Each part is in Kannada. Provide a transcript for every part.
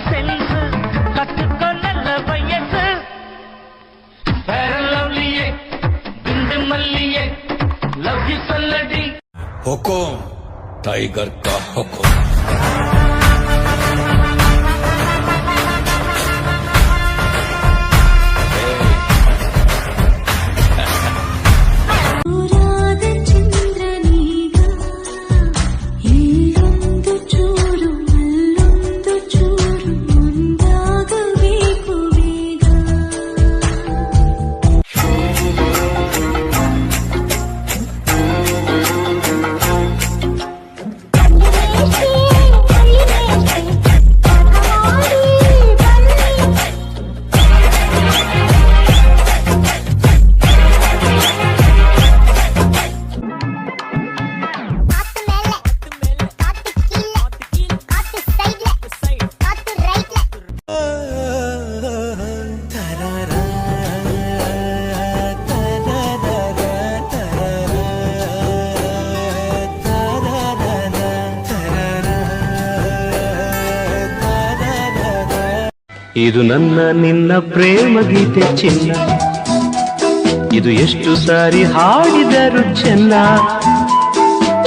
சென்ஸ் கத்துக்கொள்ள வயசு லவ்லியே பிந்து மல்லியே லவ் யூ சொல்லடி हुकुम टाइगर का हुकुम ಇದು ನನ್ನ ನಿನ್ನ ಪ್ರೇಮ ಗೀತೆ ಚಿನ್ನ ಇದು ಎಷ್ಟು ಸಾರಿ ಹಾಡಿದರು ಚೆನ್ನ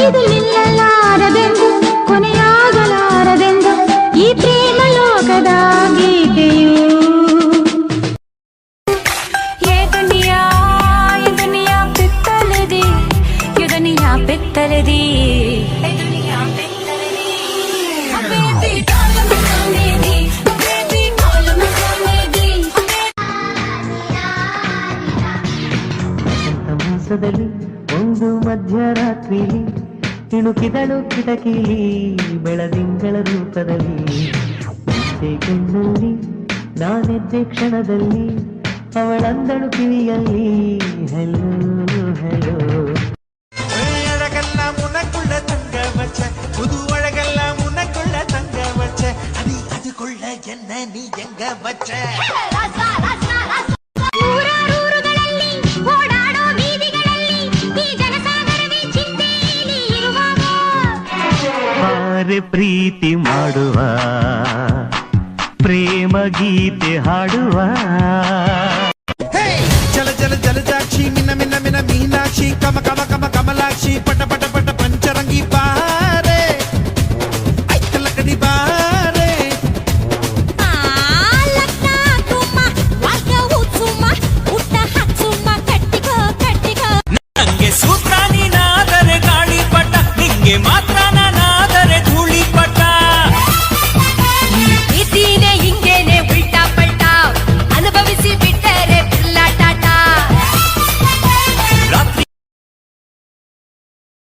ಇದು ನಿಲ್ಲಲಾರದೆಂದು ಕೊನೆಯಾಗಲಾರದೆಂದು ಈ ಪ್ರೇಮ ಲೋಕದ ಗೀತೆಯು ये दुनिया पित्तलदी ये दुनिया पित्तलदी ಒಂದು ಮಧ್ಯರಾತ್ರಿಲಿ ಇಣುಕಿದಳು ಕಿಟಕಿಲಿ ಬೆಳದಿಂಗಳ ರೂಪದಲ್ಲಿ ಕಣ್ಣಲ್ಲಿ ನಾನೆದ್ದೆ ಕ್ಷಣದಲ್ಲಿ ಅವಳಂದಳು ಕಿವಿಯಲ್ಲಿ ಹೆಲೋ ಹೆಲೋ அழகெல்லாம் உனக்குள்ள தங்க வச்ச புது அழகெல்லாம் உனக்குள்ள தங்க வச்ச அது கொள்ள என்ன நீ எங்க வச்ச ಪ್ರೀತಿ ಮಾಡುವ ಪ್ರೇಮ ಗೀತೆ ಹಾಡುವ ಜಲ ಜಲ ಜಲಜಾಕ್ಷಿ ಮಿನ ಮಿನ ಮಿನ ಮೀನಾಕ್ಷಿ ಕಮ ಕಮ ಕಮ ಕಮಲಾಕ್ಷಿ ಪಟ ಪಟ